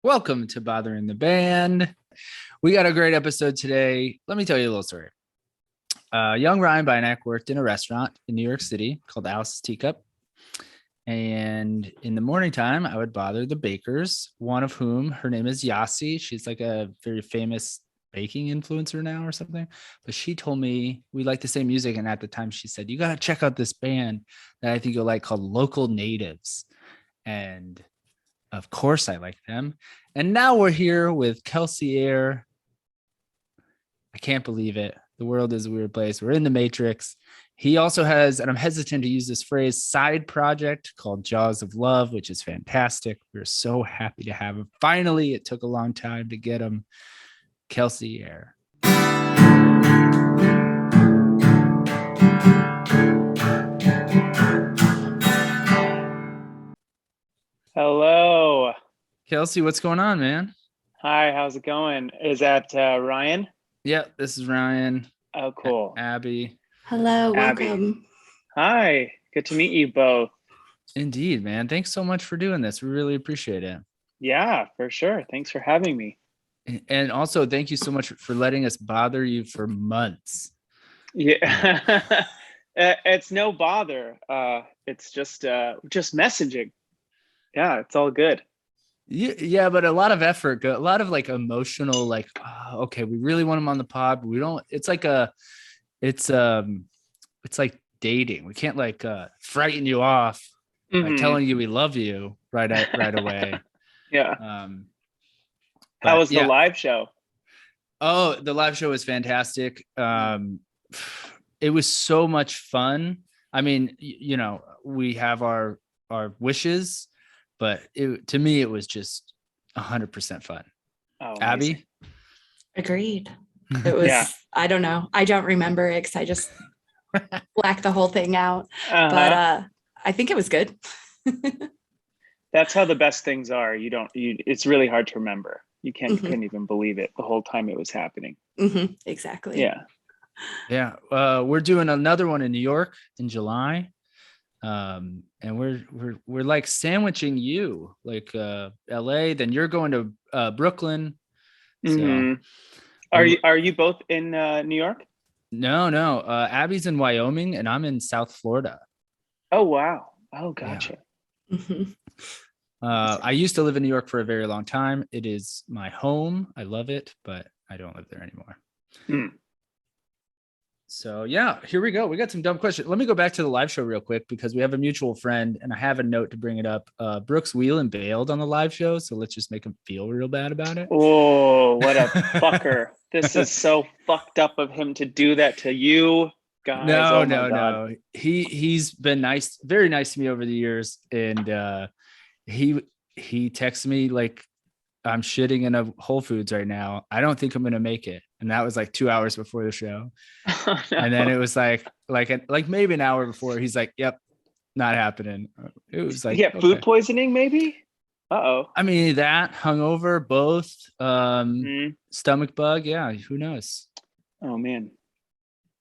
Welcome to Bothering the Band. We got a great episode today. Let me tell you a little story. Young Ryan Bynack worked in a restaurant in New York City called Alice's Teacup. And in the morning time, I would bother the bakers, one of whom, her name is Yasi. She's like a very famous baking influencer now or something. But she told me we like the same music. And at the time she said, you got to check out this band that I think you'll like called Local Natives. And of course I like them. And now we're here with Kelcey Ayer. I can't believe it. The world is a weird place. We're in the Matrix. He also has, and I'm hesitant to use this phrase, side project called Jaws of Love, which is fantastic. We're so happy to have him. Finally, it took a long time to get him. Kelcey Ayer. Hello. Kelcey, what's going on, man? Hi, how's it going? Is that Ryan? Yeah, this is Ryan. Oh, cool. Abby. Hello, Abby. welcome. Hi, good to meet you both. Indeed, man. Thanks so much for doing this. We really appreciate it. Yeah, for sure. Thanks for having me. And also, thank you so much for letting us bother you for months. Yeah, it's no bother. It's just messaging. Yeah, it's all good. Yeah, but a lot of effort, a lot of like emotional, like, oh, okay, we really want him on the pod, but we don't. It's like it's like dating. We can't like frighten you off by telling you we love you right away. Yeah. How was the live show? Oh, the live show was fantastic. It was so much fun. I mean, you know, we have our wishes, but to me, it was just 100% fun. Oh, Abby? Agreed. It was, I don't know. I don't remember it because I just blacked the whole thing out. But I think it was good. That's how the best things are. It's really hard to remember. You couldn't even believe it the whole time it was happening. Exactly. Yeah. Yeah. We're doing another one in New York in July. And we're like sandwiching you like LA, then you're going to Brooklyn. So are you both in New York? No. Abby's in Wyoming and I'm in South Florida. Oh wow. Oh, gotcha. Yeah. I used to live in New York for a very long time. It is my home. I love it, but I don't live there anymore. So yeah, here we go. We got some dumb questions. Let me go back to the live show real quick because we have a mutual friend and I have a note to bring it up. Brooks Wheelan bailed on the live show. So let's just make him feel real bad about it. Oh, what a fucker. This is so fucked up of him to do that to you guys. No. He's been nice, very nice to me over the years. And he texts me like, I'm shitting in a Whole Foods right now. I don't think I'm going to make it. And that was like 2 hours before the show. Oh, no. And then it was like maybe an hour before he's like, yep, not happening. It was like, food poisoning maybe. Uh-oh. I mean, that hungover, both, stomach bug. Yeah. Who knows? Oh man.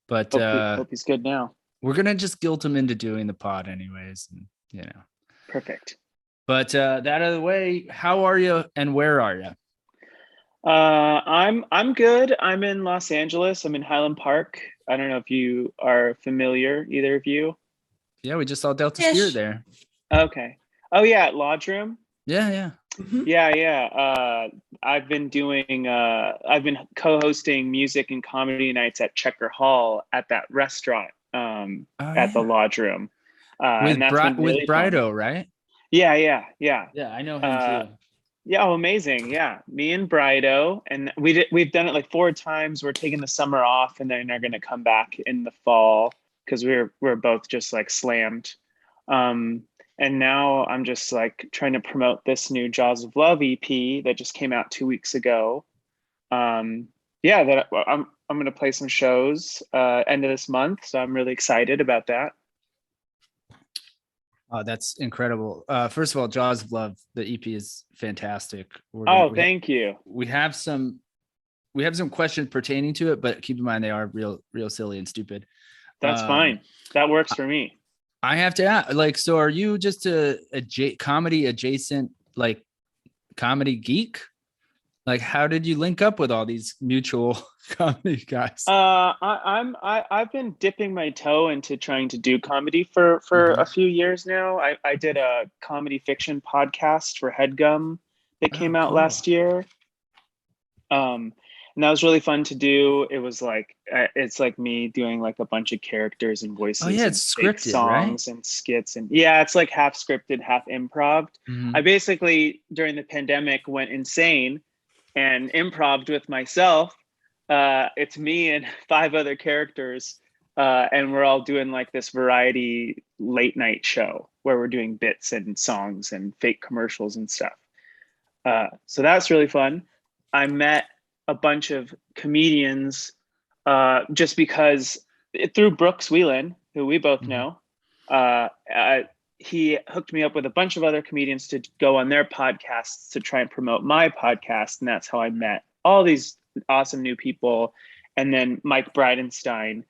But hope he's good now. We're going to just guilt him into doing the pod anyways. And, you know, perfect. But that out of the way, how are you and where are you? I'm good. I'm in Los Angeles. I'm in Highland Park. I don't know if you are familiar, either of you. Yeah, we just saw Delta Spirit there. Okay. Oh yeah, at Lodge Room. Yeah. Yeah. I've been co-hosting music and comedy nights at Checker Hall at that restaurant at the Lodge Room. With Brido, right? Yeah. Yeah, I know him too. Yeah, amazing. Yeah, me and Brido, and we've done it like 4 times. We're taking the summer off, and then they're going to come back in the fall because we're both just like slammed. And now I'm just like trying to promote this new Jaws of Love EP that just came out 2 weeks ago. I'm going to play some shows end of this month, so I'm really excited about that. Oh, that's incredible. First of all, Jaws of Love, the EP is fantastic. Thank you. We have some questions pertaining to it, but keep in mind they are real silly and stupid. That's fine. That works for me. I have to ask, like, so are you just a comedy adjacent like comedy geek? Like, how did you link up with all these mutual comedy guys? I've been dipping my toe into trying to do comedy for a few years now. I did a comedy fiction podcast for HeadGum that came out last year. And that was really fun to do. It was like it's like me doing like a bunch of characters and voices. Oh yeah, it's scripted, songs, right? And skits, and yeah, it's like half scripted, half improv. I basically during the pandemic went insane and improved with myself. It's me and 5 other characters, and we're all doing like this variety late night show where we're doing bits and songs and fake commercials and stuff. So that's really fun. I met a bunch of comedians just because through Brooks Whelan, who we both know. He hooked me up with a bunch of other comedians to go on their podcasts to try and promote my podcast. And that's how I met all these awesome new people. And then Mike Bridenstine,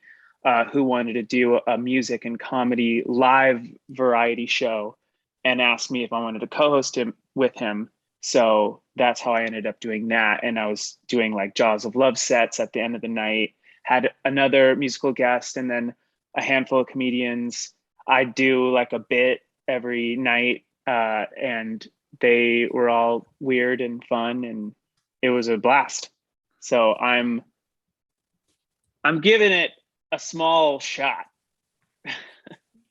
who wanted to do a music and comedy live variety show and asked me if I wanted to co-host him with him. So that's how I ended up doing that. And I was doing like Jaws of Love sets at the end of the night, had another musical guest, and then a handful of comedians. I do like a bit every night, and they were all weird and fun, and it was a blast. So I'm giving it a small shot.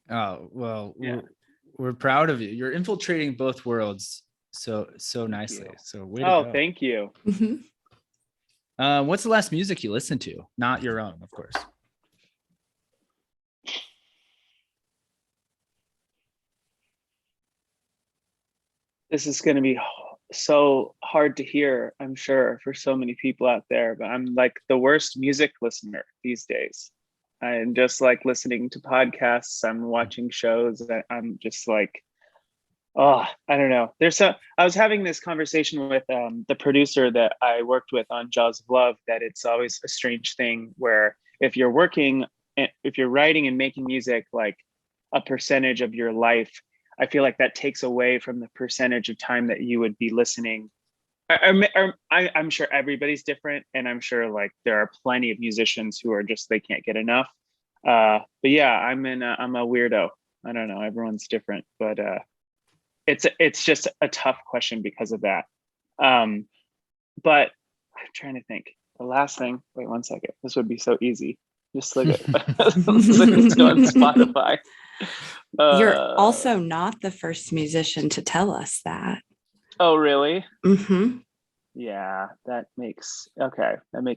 Oh, well, yeah. We're proud of you. You're infiltrating both worlds so nicely. So way to go. Thank you. What's the last music you listened to? Not your own, of course. This is going to be so hard to hear, I'm sure, for so many people out there, but I'm like the worst music listener these days. I'm just like listening to podcasts. I'm watching shows. I'm just like, I don't know. I was having this conversation with the producer that I worked with on Jaws of Love, that it's always a strange thing where if you're writing and making music like a percentage of your life, I feel like that takes away from the percentage of time that you would be listening. I'm sure everybody's different, and I'm sure like there are plenty of musicians who are just, they can't get enough. But yeah, I'm a weirdo. I don't know. Everyone's different, but it's just a tough question because of that. But I'm trying to think. The last thing. Wait 1 second. This would be so easy. Just look at listen to on Spotify. You're also not the first musician to tell us that. Oh, really? Mm-hmm. Yeah, that makes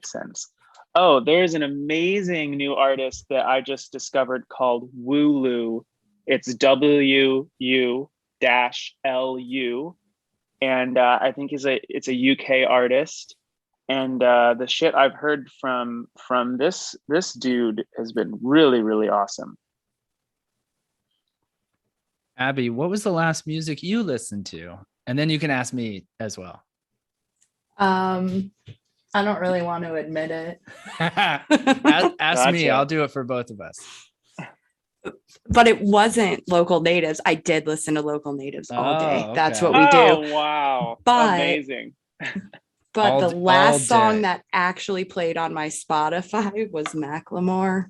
sense. Oh, there's an amazing new artist that I just discovered called Wooloo. It's WU-LU, and I think it's a UK artist. And the shit I've heard from this dude has been really, really awesome. Abby, what was the last music you listened to? And then you can ask me as well. I don't really want to admit it. Ask Gotcha. me, I'll do it for both of us. But it wasn't Local Natives. I did listen to Local Natives all day. Okay. That's what we do. Oh, wow. But, amazing. But the last song that actually played on my Spotify was Macklemore.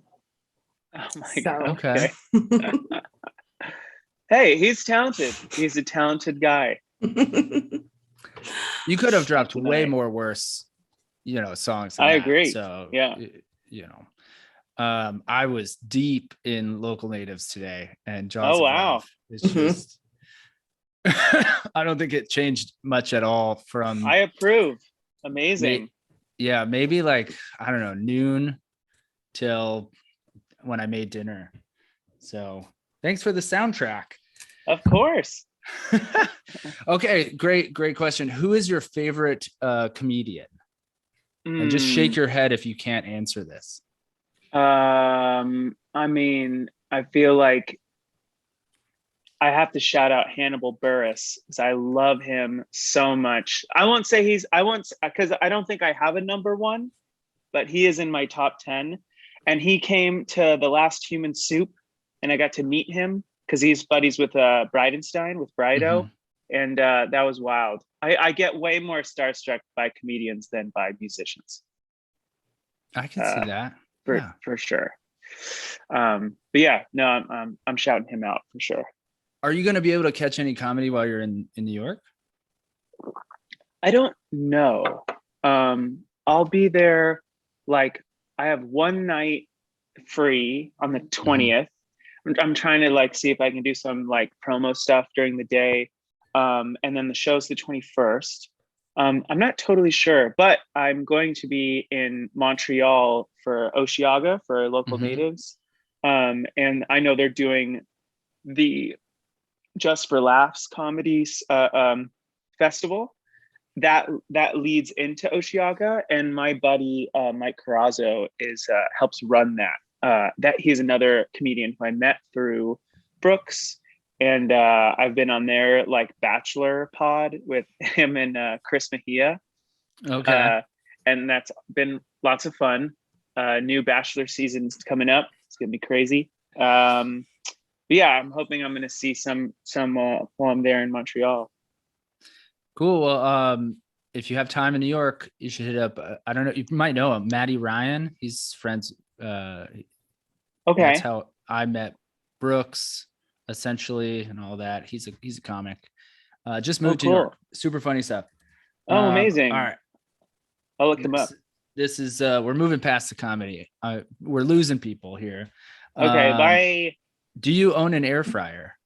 Oh my God. Okay. Hey, he's talented. He's a talented guy. You could have dropped way more worse, songs. I agree. So yeah, I was deep in Local Natives today, and Jaws. Oh wow, it's just. I don't think it changed much at all from. I approve. Amazing. Maybe like I don't know, noon till when I made dinner. So thanks for the soundtrack. Of course. Okay, great question. Who is your favorite comedian? And just shake your head if you can't answer this. I mean, I feel like I have to shout out Hannibal Buress because I love him so much. Because I don't think I have a number one, but he is in my top 10. And he came to the last Human Soup, and I got to meet him because he's buddies with Bridenstine, with Brido. Mm-hmm. And that was wild. I get way more starstruck by comedians than by musicians. I can see that. For sure. But yeah, no, I'm shouting him out for sure. Are you going to be able to catch any comedy while you're in New York? I don't know. I'll be there. Like, I have one night free on the 20th. I'm trying to like see if I can do some like promo stuff during the day. And then the show's the 21st. I'm not totally sure, but I'm going to be in Montreal for Osheaga for local natives. And I know they're doing the Just for Laughs comedy festival that leads into Osheaga, and my buddy Mike Carrazzo helps run that. That he's another comedian who I met through Brooks, and I've been on their like Bachelor pod with him and Chris Mejia. Okay, and that's been lots of fun. New Bachelor season's coming up. It's gonna be crazy. But yeah, I'm hoping I'm going to see some while I'm there in Montreal. Cool. Well, if you have time in New York, you should hit up. I don't know. You might know him, Matty Ryan. He's friends. Okay. That's how I met Brooks, essentially, and all that. He's a comic. Just moved to New York. Super funny stuff. Oh, amazing. All right. I'll look him up. This is we're moving past the comedy. We're losing people here. Okay, bye. Do you own an air fryer?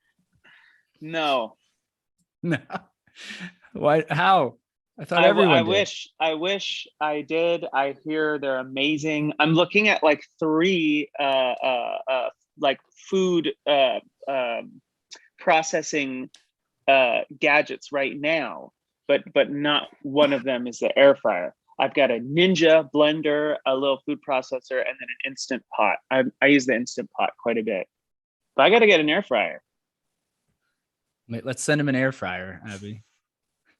No. No. Why? How? I thought everyone did. I wish I did. I hear they're amazing. I'm looking at like 3 like food processing gadgets right now, but not one of them is the air fryer. I've got a Ninja blender, a little food processor, and then an Instant Pot. I use the Instant Pot quite a bit. But I got to get an air fryer. Wait, let's send him an air fryer, Abby.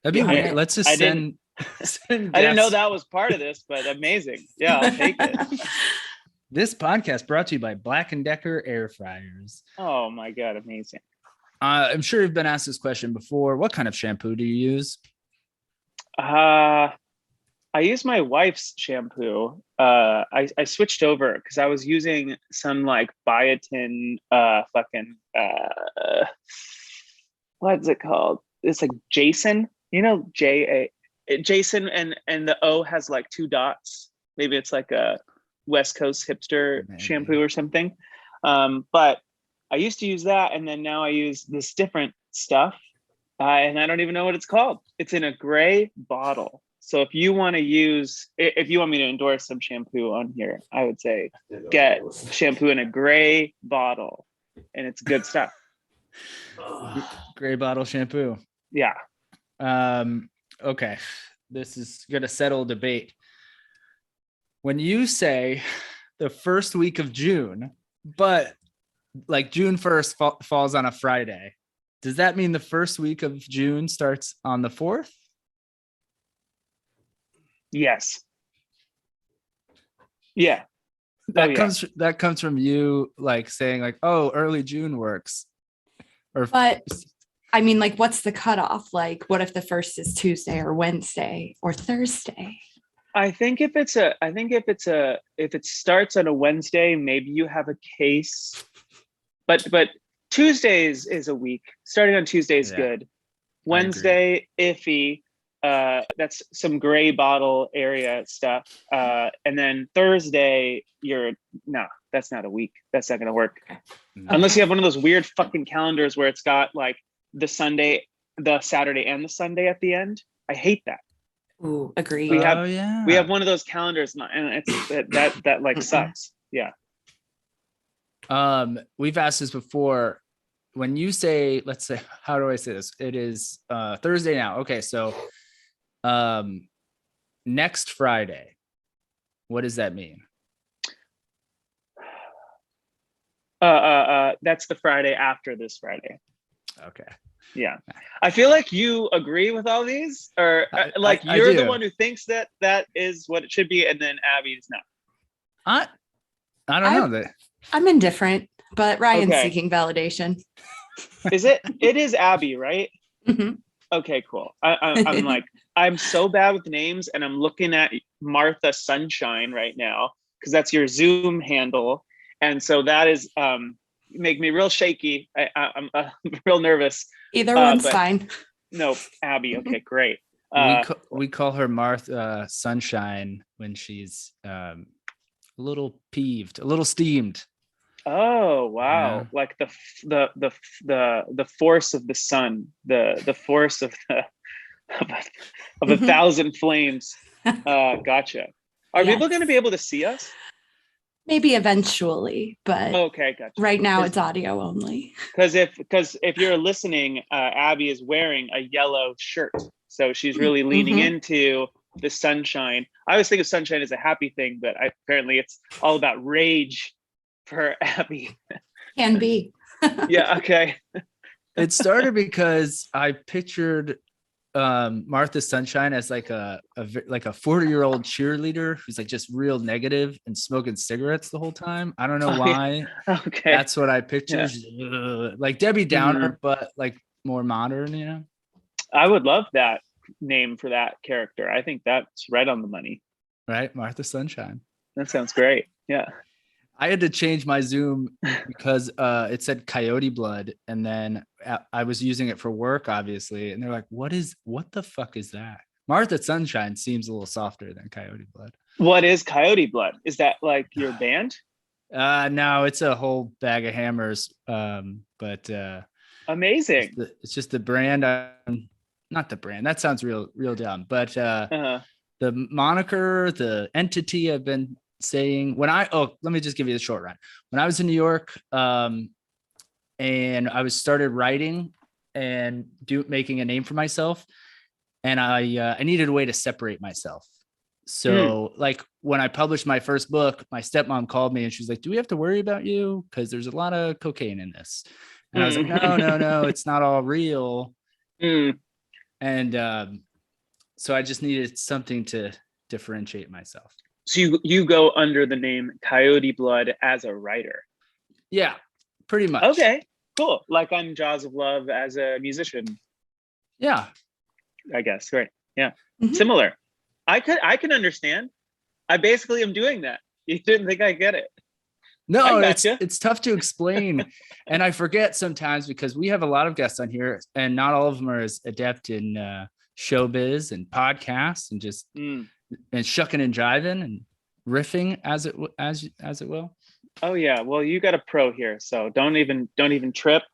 That'd be weird. Let's just send I didn't know that was part of this, but amazing. Yeah, I'll take it. This podcast brought to you by Black & Decker air fryers. Oh my God, amazing. I'm sure you've been asked this question before. What kind of shampoo do you use? I use my wife's shampoo. I switched over because I was using some like biotin what's it called? It's like Jason, Jason, and the O has like 2 dots. Maybe it's like a West Coast hipster shampoo or something. But I used to use that, and then now I use this different stuff, and I don't even know what it's called. It's in a gray bottle. So if you want me to endorse some shampoo on here, I would say get shampoo in a gray bottle, and it's good stuff. Gray bottle shampoo. Yeah. Okay. This is going to settle debate. When you say the first week of June, but like June 1st falls on a Friday, does that mean the first week of June starts on the 4th? Yes. Yeah. That comes from you like saying like, oh, early June works. But I mean, like, what's the cutoff? Like, what if the first is Tuesday or Wednesday or Thursday? I think if it starts on a Wednesday, maybe you have a case. But Tuesday is a week. Starting on Tuesday is good. Wednesday, iffy. That's some gray bottle area stuff. And then Thursday, that's not a week. That's not gonna work. Okay. Unless you have one of those weird fucking calendars where it's got like the Sunday, the Saturday, and the Sunday at the end. I hate that. Ooh, agree. We have one of those calendars, and it's that like sucks. Yeah. We've asked this before. When you say, let's say, how do I say this? It is Thursday now. Okay, so next Friday. What does that mean? That's the Friday after this Friday. Okay. Yeah. I feel like you agree with all these, or like you're the one who thinks that is what it should be, and then Abby's not. I don't know that. I'm indifferent, but Ryan's seeking validation. Is it? It is Abby, right? Mm-hmm. Okay, cool. I'm like, I'm so bad with names, and I'm looking at Martha Sunshine right now because that's your Zoom handle, and so that is make me real shaky. I'm real nervous. Either one's but fine. No, Abby. Okay, great. We call her Martha Sunshine when she's a little peeved, a little steamed. Oh wow! Yeah. Like the force of the sun, the force of the of a thousand flames. Gotcha. Are people going to be able to see us? Maybe eventually, but okay, gotcha. Right now it's audio only. Because if you're listening, Abby is wearing a yellow shirt, so she's really leaning into the sunshine. I always think of sunshine as a happy thing, but apparently it's all about rage for Abby. Can be. Yeah. Okay. It started because I pictured Martha Sunshine as like a 40-year-old cheerleader who's like just real negative and smoking cigarettes the whole time. I don't know why. Yeah. Okay. That's what I pictured. Yeah. Like Debbie Downer, but like more modern, you know? I would love that name for that character. I think that's right on the money. Right? Martha Sunshine. That sounds great. Yeah. I had to change my Zoom because it said Coyote Blood, and then I was using it for work, obviously, and they're like, what the fuck is that? Martha Sunshine seems a little softer than Coyote Blood. What is Coyote Blood? Is that like your band? No, it's a whole bag of hammers. But amazing. It's just the brand. Not the brand. That sounds real dumb. But the moniker, the entity I've been saying let me just give you the short run. When I was in New York, and I started writing and making a name for myself, and I needed a way to separate myself. So like when I published my first book, my stepmom called me and she's like, do we have to worry about you? Because there's a lot of cocaine in this. And I was like, no, it's not all real. And so I just needed something to differentiate myself. So you go under the name Coyote Blood as a writer? Yeah, pretty much. Okay, cool. Like on Jaws of Love as a musician. Yeah, I guess. Right. Yeah. Similar. I can understand. I basically am doing that. You didn't think I get it? No, it's tough to explain. And I forget sometimes because we have a lot of guests on here and not all of them are as adept in showbiz and podcasts and just and shucking and jiving and riffing as it will. Oh yeah, well you got a pro here, so don't even trip.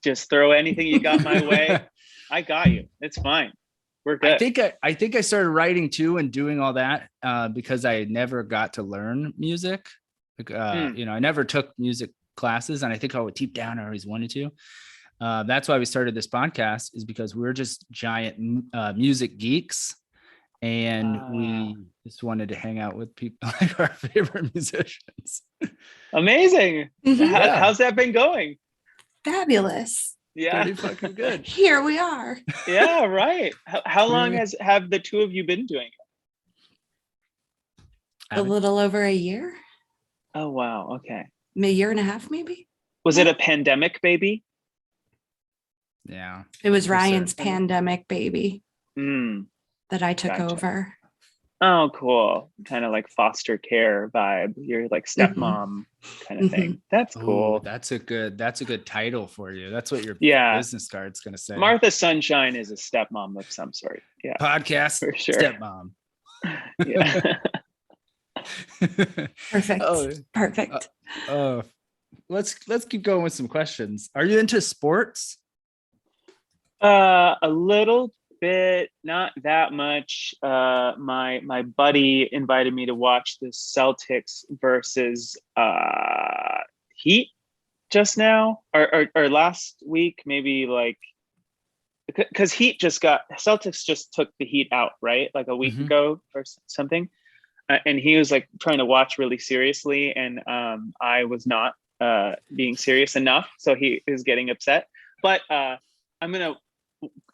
Just throw anything you got my way. I got you. It's fine. We're good. I think I started writing too and doing all that because I never got to learn music. You know, I never took music classes, and I think deep down I always wanted to. That's why we started this podcast, is because we're just giant music geeks. And we just wanted to hang out with people like our favorite musicians. Amazing. How's that been going? Fabulous. Yeah. Pretty fucking good. Here we are. Yeah, right. How long have the two of you been doing it? A little over a year. Oh, wow. Okay. A year and a half, maybe. Was it a pandemic baby? Yeah. It was Ryan's pandemic baby. That I took over. Oh, cool. Kind of like foster care vibe. You're like stepmom kind of thing. That's cool. Ooh, that's a good title for you. That's what your business card's going to say. Martha Sunshine is a stepmom of some sort. Yeah. Podcast for sure. Stepmom. Yeah. Perfect. Perfect. Let's keep going with some questions. Are you into sports? A little bit, not that much. My buddy invited me to watch the Celtics versus Heat just now, or last week, maybe, like, because Celtics just took the Heat out, right? Like a week ago or something. And he was like trying to watch really seriously, and I was not being serious enough, so he is getting upset. But I'm gonna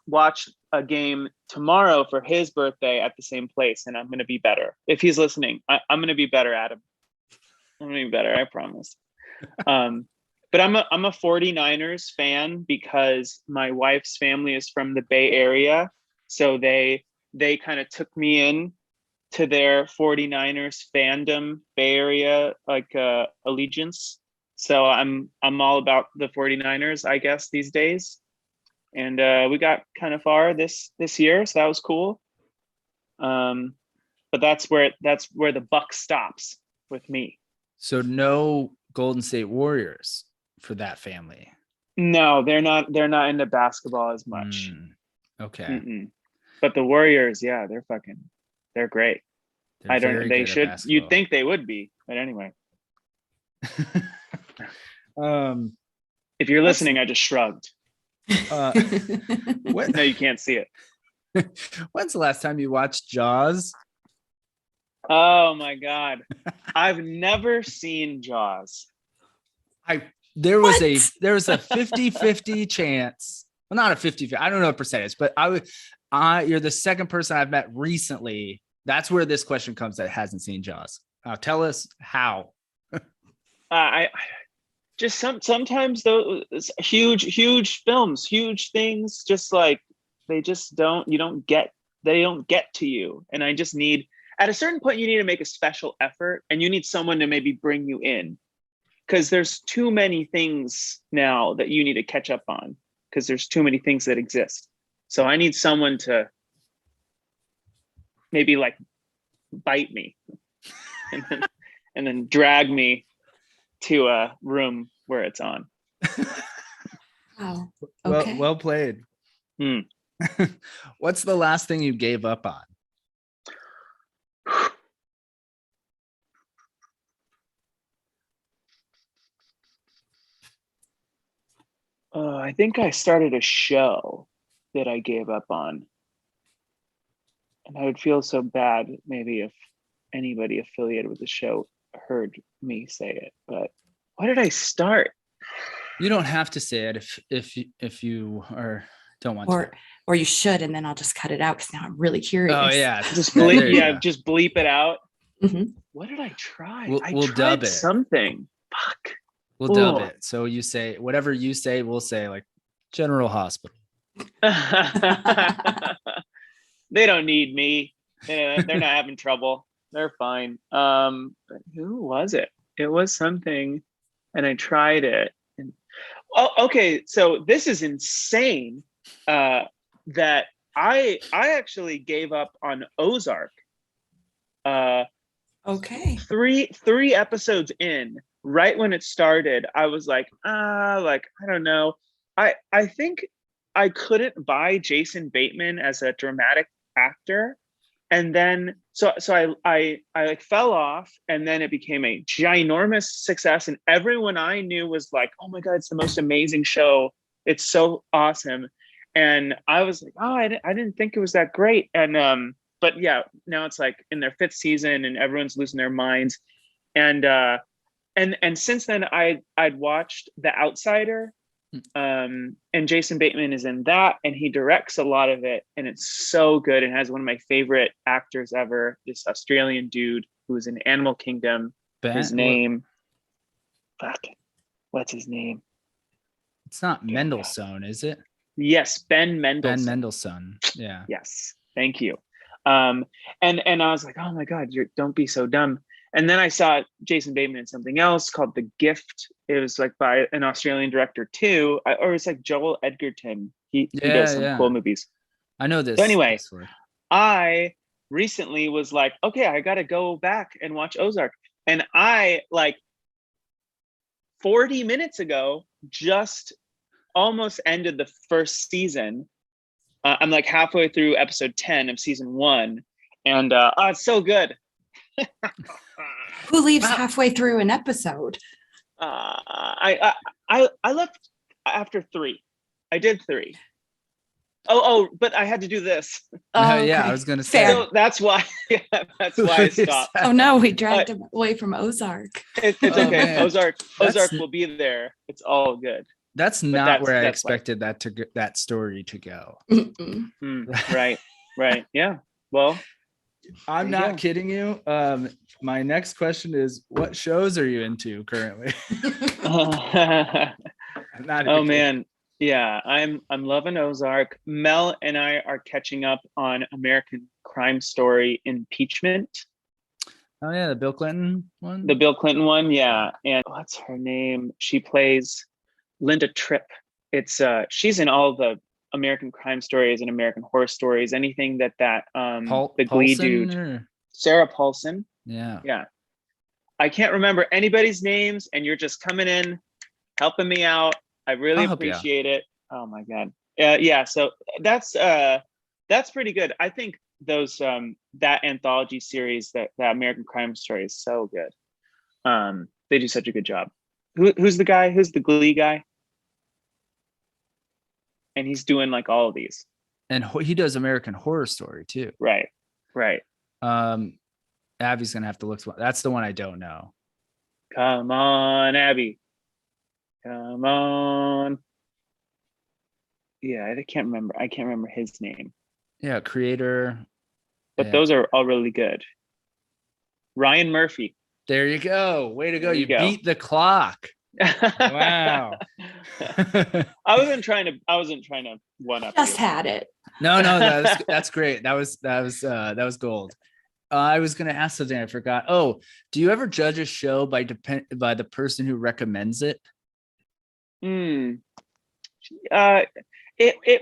watch a game tomorrow for his birthday at the same place, and I'm gonna be better. If he's listening, I'm gonna be better, Adam. I'm gonna be better, I promise. But I'm a 49ers fan because my wife's family is from the Bay Area. So they kind of took me in to their 49ers fandom, Bay Area, like allegiance. So I'm all about the 49ers, I guess, these days. And we got kind of far this year, so that was cool. But that's where the buck stops with me. So no Golden State Warriors for that family. No, they're not into basketball as much. Okay. Mm-mm. But the Warriors, yeah, they're great. They should, you'd think they would be, but anyway. If you're listening, I just shrugged. No, you can't see it. When's the last time you watched Jaws? Oh my God. I've never seen Jaws. There was a 50-50 chance. Well, not a 50, I don't know the percentage, but you're the second person I've met recently. That's where this question comes that hasn't seen Jaws. Tell us how. I just sometimes those huge films, huge things, just like they don't get to you. And I just need, at a certain point, you need to make a special effort and you need someone to maybe bring you in, because there's too many things now that you need to catch up on, because there's too many things that exist. So I need someone to maybe like bite me and then drag me to a room where it's on. Oh, okay. Well played. What's the last thing you gave up on? I think I started a show that I gave up on. And I would feel so bad maybe if anybody affiliated with the show heard me say it. But why did I start? You don't have to say it if you don't want to. Or you should, and then I'll just cut it out because now I'm really curious. Oh yeah, just bleep. Just bleep it out. Mm-hmm. What did I try? We'll dub it. Something. Fuck. We'll dub it. So you say whatever you say. We'll say like General Hospital. They don't need me. They're not having trouble. They're fine. But who was it? It was something, and I tried it. And, okay. So this is insane. That I actually gave up on Ozark. Okay. Three episodes in, right when it started, I was like, I don't know. I think I couldn't buy Jason Bateman as a dramatic actor. And then so I like fell off, and then it became a ginormous success. And everyone I knew was like, oh my God, it's the most amazing show. It's so awesome. And I was like, oh, I didn't think it was that great. And but yeah, now it's like in their 5th season and everyone's losing their minds. And since then I'd watched The Outsider. And Jason Bateman is in that, and he directs a lot of it, and it's so good, and has one of my favorite actors ever, this Australian dude who was in Animal Kingdom. His name, what's his name? It's not Mendelsohn, is it? Yes, Ben Mendelsohn. Ben Mendelsohn. Yeah. Yes, thank you. And I was like, oh my God, don't be so dumb. And then I saw Jason Bateman in something else called The Gift. It was like by an Australian director too, or it's like Joel Edgerton. He does some cool movies. I know this. So anyway, I recently was like, okay, I got to go back and watch Ozark. And I like 40 minutes ago just almost ended the first season. I'm like halfway through episode 10 of season 1, and it's so good. Who leaves halfway through an episode? I left after 3. I did 3. Oh, but I had to do this. Oh, yeah, okay. I was gonna say. So that's why. Yeah, that's why I stopped. Oh no, we dragged him away from Ozark. It's okay. Man. Ozark will be there. It's all good. That's not where I expected that story to go. Right. Yeah. Well, I'm not kidding you. My next question is, what shows are you into currently? Oh man, yeah, I'm loving Ozark. Mel and I are catching up on American Crime Story Impeachment. Oh yeah, the Bill Clinton one. The Bill Clinton one, yeah. And what's her name? She plays Linda Tripp. It's she's in all the American Crime Stories and American Horror Stories. Anything that the Glee dude, Sarah Paulson. Yeah. I can't remember anybody's names, and you're just coming in, helping me out. I really appreciate it. Oh my god. Yeah. So that's pretty good. I think those that anthology series, that American Crime Story, is so good. They do such a good job. Who's the guy? Who's the Glee guy? And he's doing like all of these. And he does American Horror Story too. Right. Abby's gonna have to look. That's the one I don't know. Come on, Abby. Come on. Yeah, I can't remember his name. Yeah, creator. But those are all really good. Ryan Murphy. There you go. Way to go. You beat the clock. Wow. I wasn't trying to one up. Just had it. No, that's great. That was gold. I was going to ask something I forgot. Oh, do you ever judge a show by the person who recommends it? It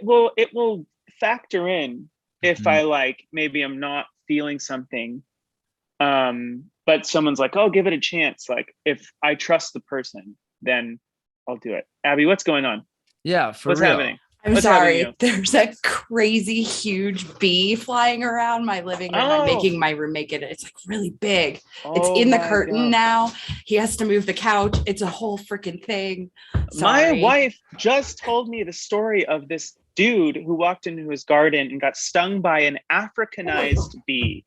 will factor in if I like, maybe I'm not feeling something, but someone's like, oh, give it a chance. Like, if I trust the person, then I'll do it. Abby, what's going on? Yeah, what's real. Happening? I'm sorry. There's a crazy huge bee flying around my living room. I'm making my room make it. It's like really big. It's in the curtain now. He has to move the couch. It's a whole freaking thing. Sorry. My wife just told me the story of this dude who walked into his garden and got stung by an Africanized bee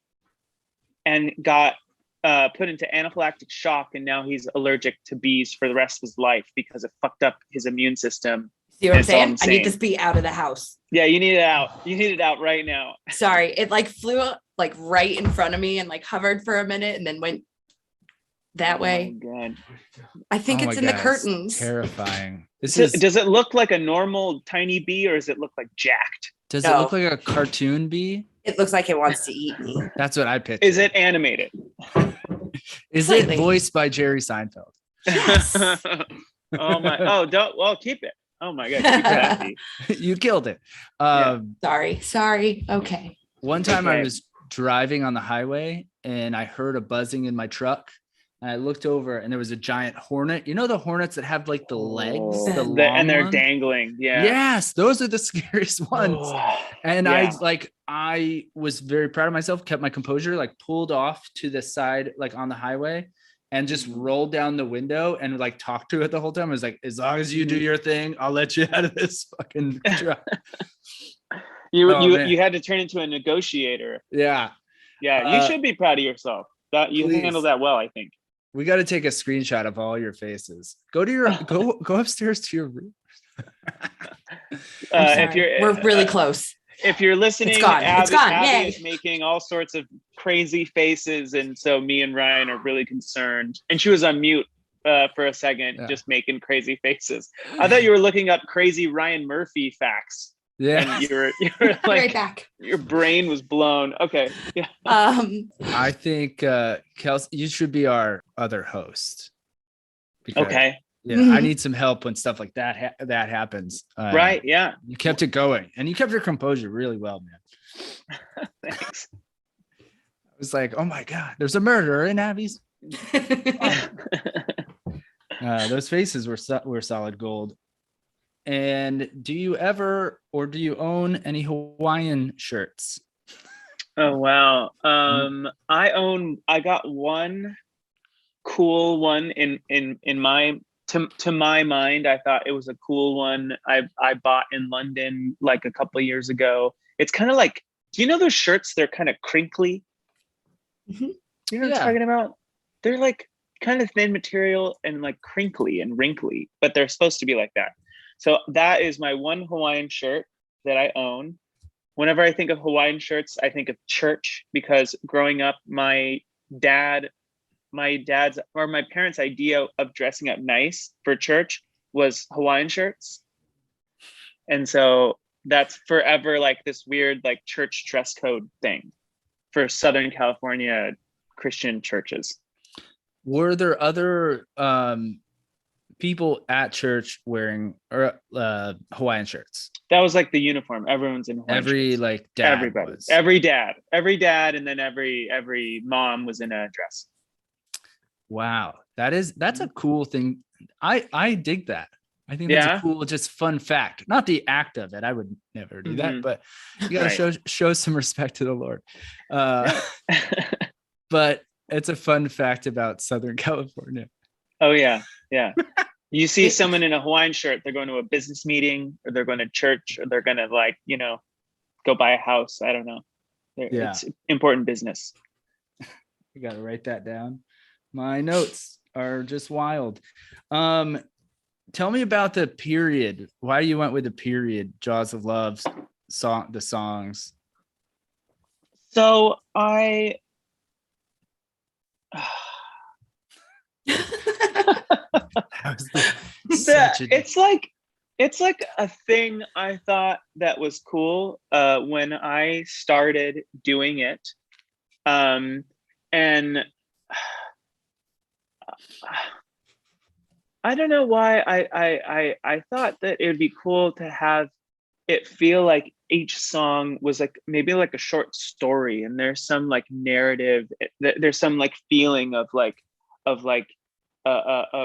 and got put into anaphylactic shock. And now he's allergic to bees for the rest of his life because it fucked up his immune system. See what I'm saying? I need this bee out of the house. Yeah, you need it out. You need it out right now. Sorry. It like flew like right in front of me and like hovered for a minute and then went that way. God. I think it's in the curtains. Terrifying. Does it look like a normal tiny bee or does it look like jacked? Does it look like a cartoon bee? It looks like it wants to eat me. That's what I picture. Is it animated? Is it voiced by Jerry Seinfeld? Yes. Oh my! Oh, don't. Well, keep it. Oh my god! Keep it happy. You killed it. Sorry. Okay. One time I was driving on the highway and I heard a buzzing in my truck. And I looked over and there was a giant hornet. You know the hornets that have like the legs, and they're dangling. Yeah. Yes, those are the scariest ones. And I was very proud of myself. Kept my composure. Like pulled off to the side, like on the highway, and just rolled down the window and like talked to it the whole time. I was like, as long as you do your thing, I'll let you out of this fucking truck. You had to turn into a negotiator. Yeah. Yeah. You should be proud of yourself. That you handled that well, I think. We got to take a screenshot of all your faces. Go to your go upstairs to your room. We're really close. If you're listening, it's gone. Abby is making all sorts of crazy faces, and so me and Ryan are really concerned. And she was on mute for a second, just making crazy faces. I thought you were looking up crazy Ryan Murphy facts. Yeah, and you're like right back. Your brain was blown. Okay, yeah. I think Kelcey, you should be our other host. Okay. Yeah, I need some help when stuff like that happens. Right. Yeah. You kept it going, and you kept your composure really well, man. Thanks. I was like, oh my god, there's a murderer in Abby's. Those faces were solid gold. And do you ever or do you own any Hawaiian shirts? Oh wow. I got one cool one in my to my mind. I thought it was a cool one. I bought in London like a couple of years ago. It's kind of like, do you know those shirts? They're kind of crinkly. Mm-hmm. You know what I'm talking about? They're like kind of thin material and like crinkly and wrinkly, but they're supposed to be like that. So that is my one Hawaiian shirt that I own. whenever I think of Hawaiian shirts, I think of church, because growing up, my parents' idea of dressing up nice for church was Hawaiian shirts. And so that's forever like this weird like church dress code thing for Southern California Christian churches. Were there other people at church wearing Hawaiian shirts? That was like the uniform. Everyone's in Hawaiian shirts. Like dad. Everybody. Was. Every dad, and then every mom was in a dress. Wow. That's a cool thing. I dig that. I think that's a cool, just fun fact. Not the act of it. I would never do that, but you gotta show some respect to the Lord. But it's a fun fact about Southern California. Oh yeah. Yeah. You see someone in a Hawaiian shirt, they're going to a business meeting, or they're going to church, or they're going to like, go buy a house. I don't know. It's important business. You got to write that down. My notes are just wild. Tell me about the period. Why you went with the period, Jaws of Love the songs. So it's like a thing I thought that was cool when I started doing it, and I don't know why I thought that it would be cool to have it feel like each song was like maybe like a short story, and there's some like narrative, there's some like feeling of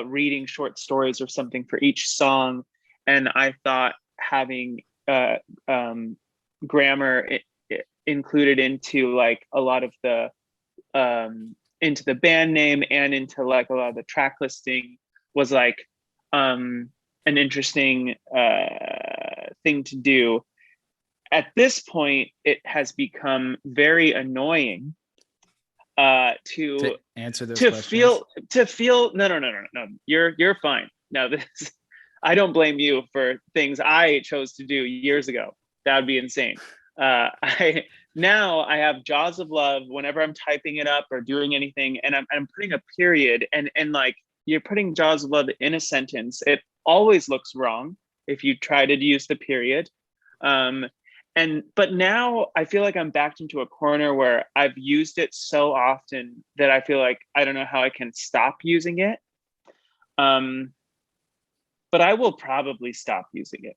reading short stories or something for each song. And I thought having grammar included into like a lot of the into the band name and into like a lot of the track listing was like an interesting thing to do. At this point, it has become very annoying to answer those questions. to feel no, you're fine. No, I don't blame you for things I chose to do years ago. That would be insane. I have Jaws of Love whenever I'm typing it up or doing anything, and I'm putting a period, and like you're putting Jaws of Love in a sentence, it always looks wrong if you try to use the period. But now I feel like I'm backed into a corner where I've used it so often that I feel like I don't know how I can stop using it. But I will probably stop using it.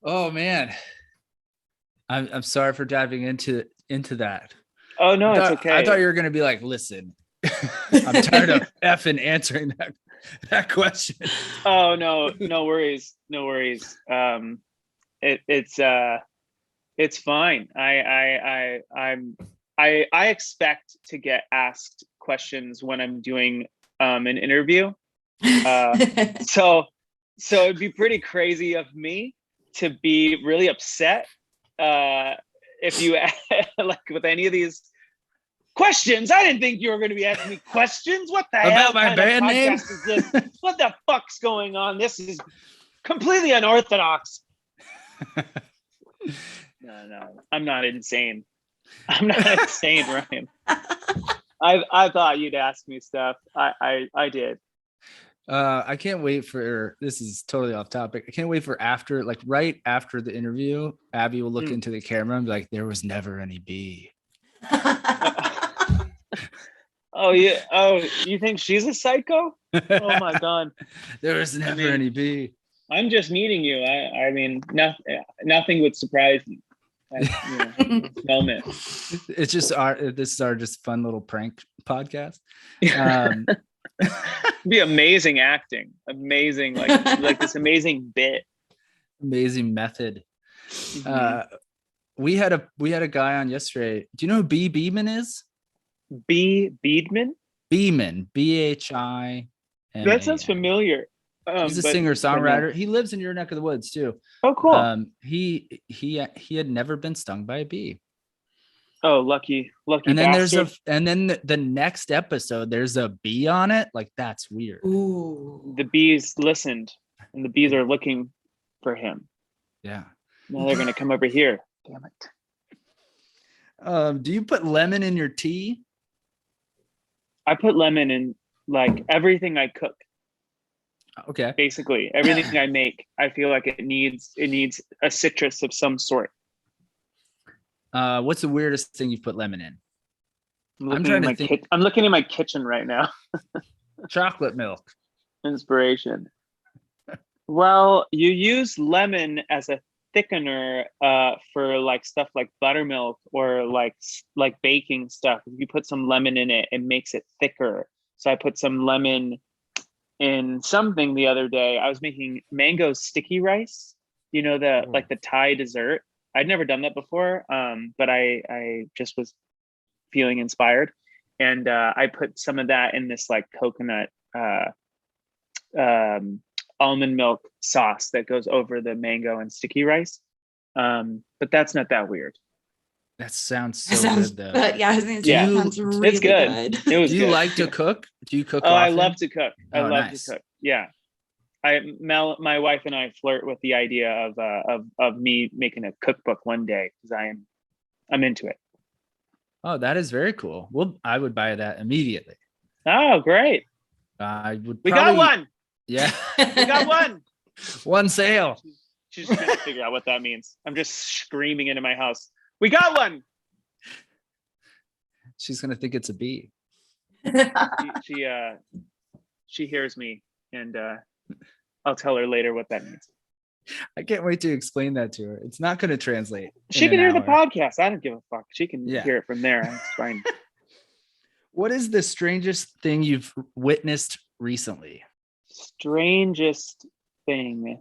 Oh man, I'm sorry for diving into that. Oh no, it's okay. I thought you were gonna be like, listen, I'm tired of effing answering that question. Oh no worries. It's fine. I expect to get asked questions when I'm doing an interview. So it'd be pretty crazy of me to be really upset if you like with any of these questions. I didn't think you were going to be asking me questions. What the hell? About my band name? Is this? What the fuck's going on? This is completely unorthodox. No, I'm not insane. I'm not insane, Ryan. I thought you'd ask me stuff. I did. I can't wait for, this is totally off topic. I can't wait for right after the interview, Abby will look into the camera and be like, there was never any bee. Oh yeah. Oh, you think she's a psycho? Oh my God. There was never any bee. I'm just meeting you. I mean, nothing would surprise me. Moment. It's just this is our just fun little prank podcast. Be amazing acting, amazing like this amazing bit, amazing method. We had a guy on yesterday. Do you know who B. Beedman is? Beedman? Beeman, Bhiman. That sounds familiar. He's a singer-songwriter. He lives in your neck of the woods too. Oh, cool. He had never been stung by a bee. Oh, lucky. And then bastard. The next episode, there's a bee on it. Like, that's weird. Ooh. The bees listened, and the bees are looking for him. Yeah. Now they're gonna come over here. Damn it. Do you put lemon in your tea? I put lemon in like everything I cook. Okay. Basically, everything I make, I feel like it needs a citrus of some sort. What's the weirdest thing you've put lemon in? I'm looking at my kitchen right now. Chocolate milk. Inspiration. Well, you use lemon as a thickener for like stuff like buttermilk or like baking stuff. If you put some lemon in it, it makes it thicker. So I put some lemon in something the other day. I was making mango sticky rice, like the Thai dessert. I'd never done that before, but I just was feeling inspired, and I put some of that in this like coconut almond milk sauce that goes over the mango and sticky rice. But that's not that weird. That sounds good though. Yeah, sounds really it's good. It was. Do you like to cook? Do you cook? Oh, often? I love to cook. I love nice. to cook. Yeah. My wife and I flirt with the idea of me making a cookbook one day because I'm into it. Oh, that is very cool. Well, I would buy that immediately. Oh, great. I would. We got one. Yeah. We got one. One sale. She's just gonna figure out what that means. I'm just screaming into my house. We got one. She's gonna think it's a bee. She hears me, and I'll tell her later what that means. I can't wait to explain that to her. It's not going to translate. She can hear the podcast. I don't give a fuck. She can hear it from there. It's fine. What is the strangest thing you've witnessed recently? Strangest thing.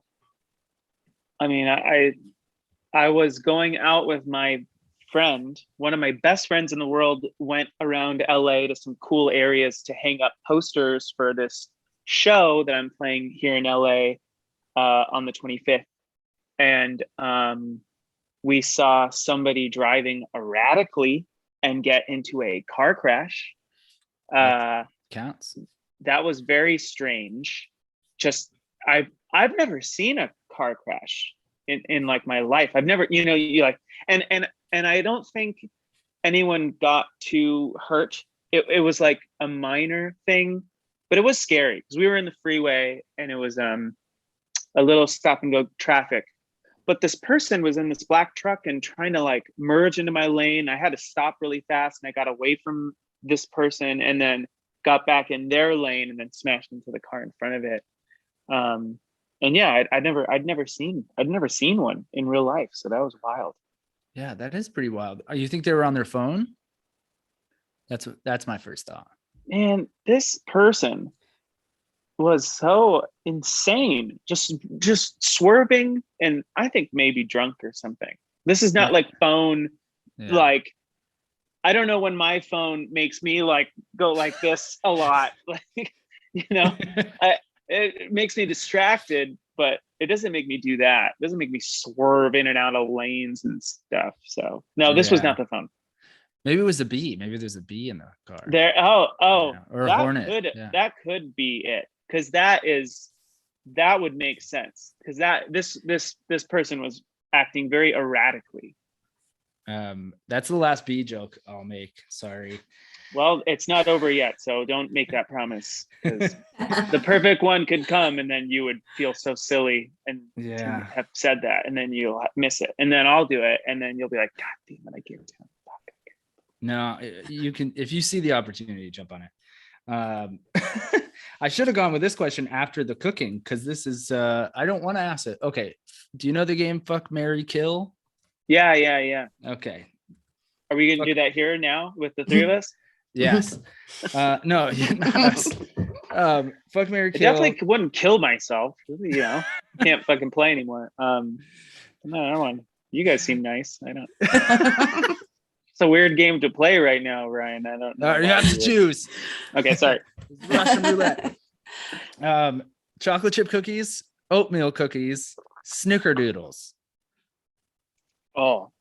I mean, I was going out with my friend. One of my best friends in the world went around LA to some cool areas to hang up posters for this show that I'm playing here in LA on the 25th. And we saw somebody driving erratically and get into a car crash. Counts. That was very strange. Just I've never seen a car crash in like my life. I've never, you like, and I don't think anyone got too hurt. It was like a minor thing, but it was scary because we were in the freeway and it was a little stop and go traffic. But this person was in this black truck and trying to like merge into my lane. I had to stop really fast and I got away from this person and then got back in their lane and then smashed into the car in front of it. And yeah, I'd never seen one in real life. So that was wild. Yeah, that is pretty wild. You think they were on their phone? That's my first thought. And this person was so insane, just swerving, and I think maybe drunk or something. This is not like phone, like I don't know when my phone makes me like go like this a lot, like it makes me distracted, but it doesn't make me do that. It doesn't make me swerve in and out of lanes and stuff. So no, this was not the phone. Maybe it was a bee. Maybe there's a bee in the car. There. Or a hornet. That could be it. Because that would make sense. Because this person was acting very erratically. That's the last bee joke I'll make. Sorry. Well, it's not over yet, so don't make that promise. Because the perfect one could come, and then you would feel so silly and to have said that, and then you'll miss it, and then I'll do it, and then you'll be like, God damn it, I gave it to him. No, you can, if you see the opportunity, jump on it. I should have gone with this question after the cooking, because this is I don't want to ask it. Okay, do you know the game Fuck, Marry, Kill? Yeah. Okay, are we gonna do that here now with the three of us? Yes. No, not us. Fuck, Marry, Kill. I definitely wouldn't kill myself. Can't fucking play anymore. No, I don't want. You guys seem nice. I don't. It's a weird game to play right now, Ryan. I don't know. You have to choose. Okay, sorry. Russian roulette. Chocolate chip cookies, oatmeal cookies, snickerdoodles. Oh,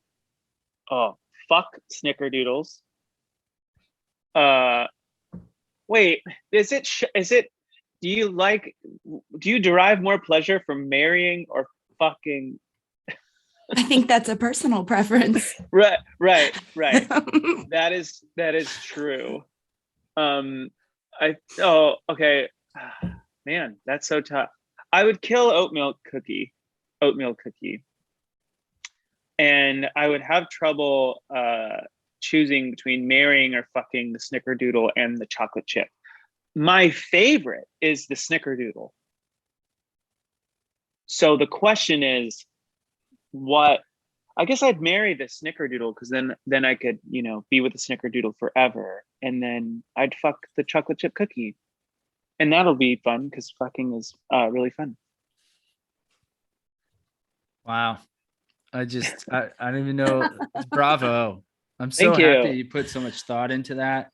fuck snickerdoodles. Wait, is it? Do you derive more pleasure from marrying or fucking I think that's a personal preference. Right. That is true. Okay. Man, that's so tough. I would kill oatmeal cookie. And I would have trouble choosing between marrying or fucking the snickerdoodle and the chocolate chip. My favorite is the snickerdoodle. So the question is, what? I guess I'd marry the snickerdoodle because then I could, be with the snickerdoodle forever. And then I'd fuck the chocolate chip cookie. And that'll be fun because fucking is really fun. Wow. I don't even know. Bravo. I'm so Thank you. happy you put so much thought into that.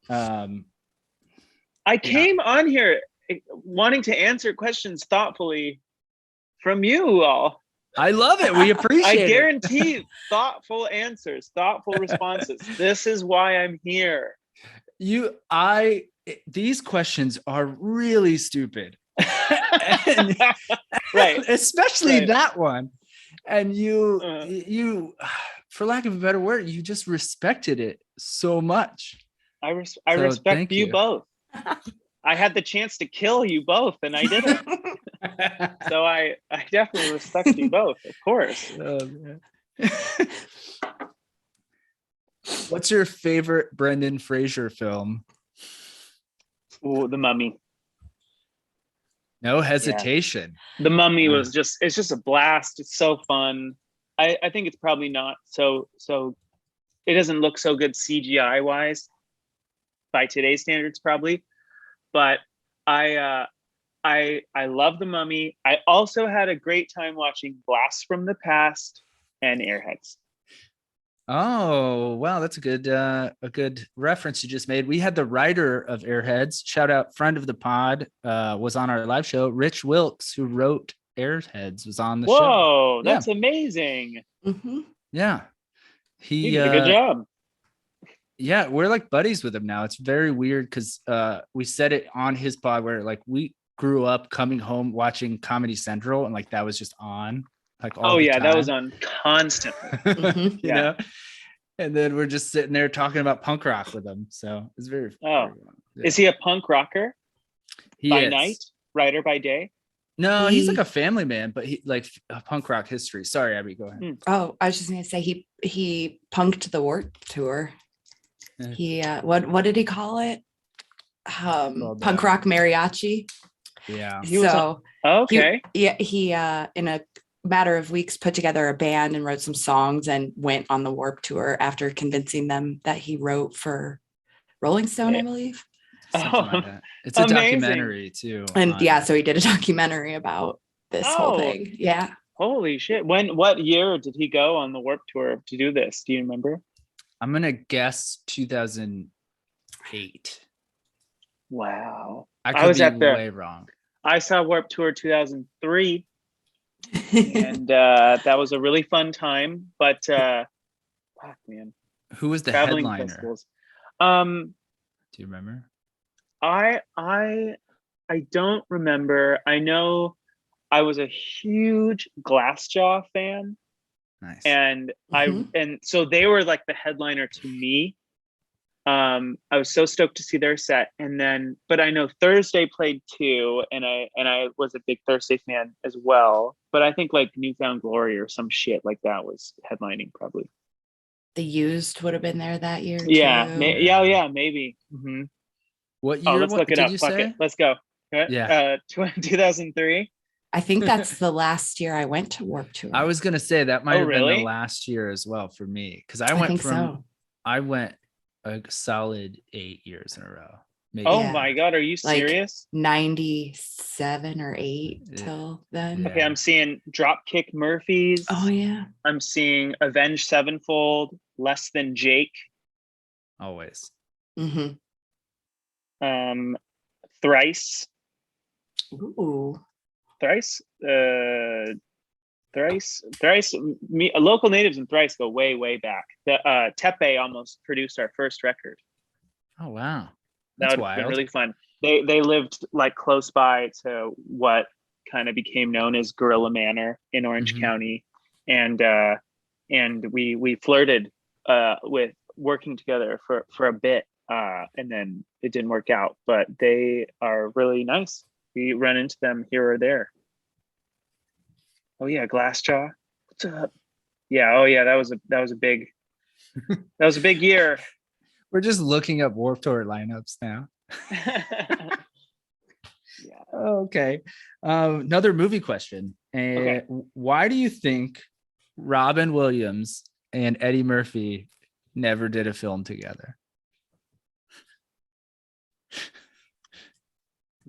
I came on here wanting to answer questions thoughtfully from you all. I love it. We appreciate it. I guarantee thoughtful answers, thoughtful responses. This is why I'm here. These questions are really stupid. Right. Especially that one. And you, for lack of a better word, you just respected it so much. I respect you both. I had the chance to kill you both and I didn't. So I definitely respect you both, of course. What's your favorite Brendan Fraser film? Oh, The Mummy. No hesitation. Yeah. The Mummy it's just a blast. It's so fun. I think it's probably not so it doesn't look so good CGI wise by today's standards probably, but I love The Mummy. I also had a great time watching Blast from the Past and Airheads. Oh, wow. That's a good reference you just made. We had the writer of Airheads, shout out, friend of the pod, was on our live show. Rich Wilkes, who wrote Airheads, was on the show. Whoa, that's amazing. Mm-hmm. Yeah. He did a good job. Yeah, we're like buddies with him now. It's very weird because we said it on his pod where like we grew up coming home watching Comedy Central and like that was just on. Like all the time. That was on constantly. You know? And then we're just sitting there talking about punk rock with him. So it's very Is he a punk rocker? He by is. Night, writer by day? No, he's like a family man, but he like a punk rock history. Sorry, Abby, go ahead. Oh, I was just gonna say he punked the Warped Tour. He what did he call it? Punk rock mariachi. Yeah. He in a matter of weeks put together a band and wrote some songs and went on the Warped Tour after convincing them that he wrote for Rolling Stone, I believe. Like that. It's a documentary too. And so he did a documentary about this whole thing. Yeah. Holy shit. What year did he go on the Warped Tour to do this? Do you remember? I'm gonna guess 2008. Wow. I was way wrong. I saw Warped Tour 2003. And that was a really fun time, but fuck, man, who was the traveling headliner? Festivals. Do you remember? I don't remember. I know I was a huge Glassjaw fan. Nice. And and so they were like the headliner to me. I was so stoked to see their set, but I know Thursday played too, and I was a big Thursday fan as well. But I think like Newfound Glory or some shit like that was headlining probably. The Used would have been there that year. Yeah, too. maybe. Mm-hmm. What year? Let's look it up. Fuck it. Let's go. Yeah, 2003. I think that's the last year I went to Warped Tour. I was gonna say that might have been the last year as well for me because I went a solid 8 years in a row. Maybe. Oh my God, are you serious? Like 97 or 8 till then. Okay, I'm seeing Dropkick Murphys. Oh yeah. I'm seeing Avenged Sevenfold, Less Than Jake. Always. Mm-hmm. Thrice. Ooh. Thrice. Local Natives and Thrice go way back. The Tepe almost produced our first record. Oh wow, that would have been really fun. They lived like close by to what kind of became known as Gorilla Manor in Orange County, and we flirted with working together for a bit, and then it didn't work out. But they are really nice. We run into them here or there. Oh yeah, Glassjaw. What's up? Yeah. Oh yeah, that was a big year. We're just looking up Warped Tour lineups now. Yeah. Okay. Another movie question. Okay. Why do you think Robin Williams and Eddie Murphy never did a film together?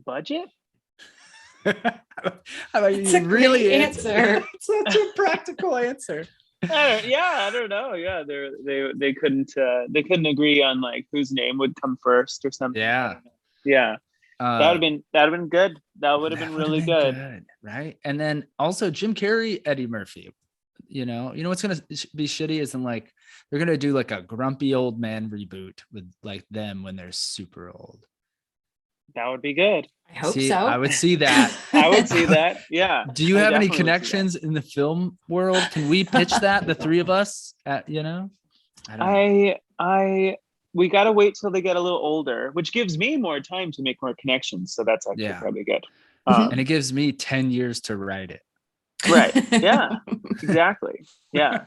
Budget? It's a great answer. Such a practical answer. I don't know. Yeah, they couldn't agree on like whose name would come first or something. Yeah. That would have been good. That would have been really good. Right? And then also Jim Carrey, Eddie Murphy. You know what's gonna be shitty is like they're gonna do like a grumpy old man reboot with like them when they're super old. That would be good. I hope so. I would see that. I would see that. Yeah. Do you have any connections in the film world? Can we pitch that, the three of us? I don't know. We got to wait till they get a little older, which gives me more time to make more connections. So that's actually probably good. And it gives me 10 years to write it. Right. Yeah, exactly. Yeah.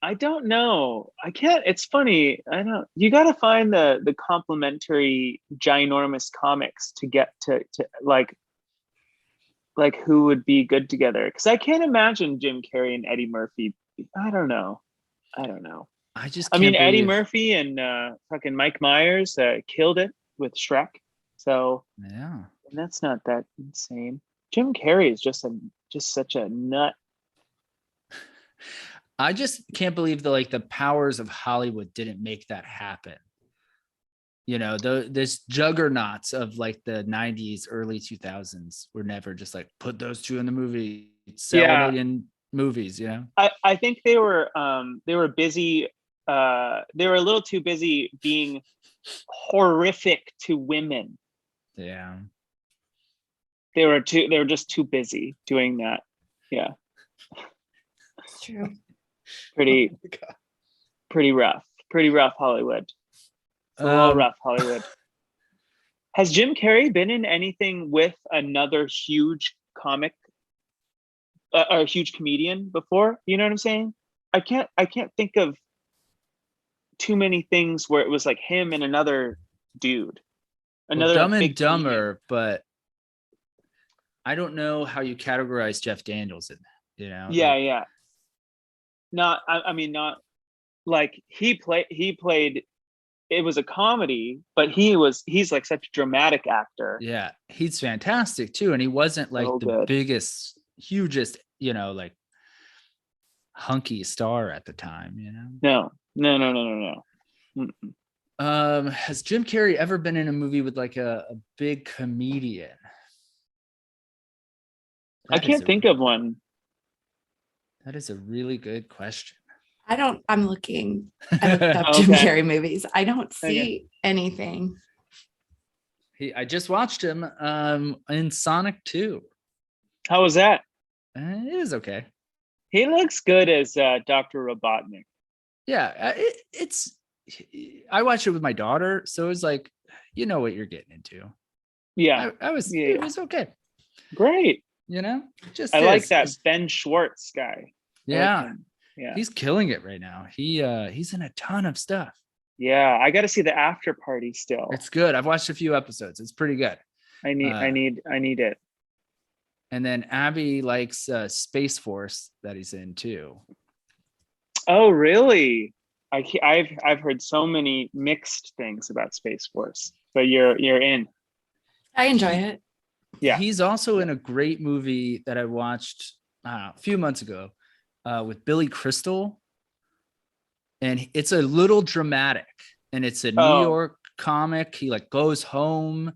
I don't know. I can't. It's funny. You got to find the complementary ginormous comics to get to like who would be good together. Because I can't imagine Jim Carrey and Eddie Murphy. I don't know. Eddie Murphy and fucking Mike Myers killed it with Shrek. So yeah, and that's not that insane. Jim Carrey is just such a nut. I just can't believe the powers of Hollywood didn't make that happen. This juggernauts of like the 90s, early 2000s were never just like put those two in the movie, sell a million movies. I think they were busy. They were a little too busy being horrific to women. Yeah. They were just too busy doing that. Yeah. It's true. Pretty rough Hollywood. It's a little rough Hollywood. Has Jim Carrey been in anything with another huge comic or a huge comedian before? You know what I'm saying? I can't think of too many things where it was like him and another dude. Dumb and Dumber, but I don't know how you categorize Jeff Daniels in that. Yeah. Not like he played. It was a comedy, but he's like such a dramatic actor. Yeah, he's fantastic too, and he wasn't like the biggest, hugest, like hunky star at the time. No. Has Jim Carrey ever been in a movie with like a big comedian? I can't think of one. That is a really good question. I'm looking. I looked up Jim Carrey movies. I don't see anything. I just watched him in Sonic 2. How was that? It was okay. He looks good as Dr. Robotnik. Yeah, I watched it with my daughter, so it was like, you know what you're getting into. Yeah, it was okay. Great. Just I like that Ben Schwartz guy. Yeah, he's killing it right now. He's in a ton of stuff. Yeah, I got to see the After Party still. It's good. I've watched a few episodes. It's pretty good. I need it. And then Abby likes Space Force that he's in too. Oh, really? I've heard so many mixed things about Space Force, but you're in. I enjoy it. Yeah. He's also in a great movie that I watched a few months ago with Billy Crystal. And it's a little dramatic. And it's a New York comic. He like goes home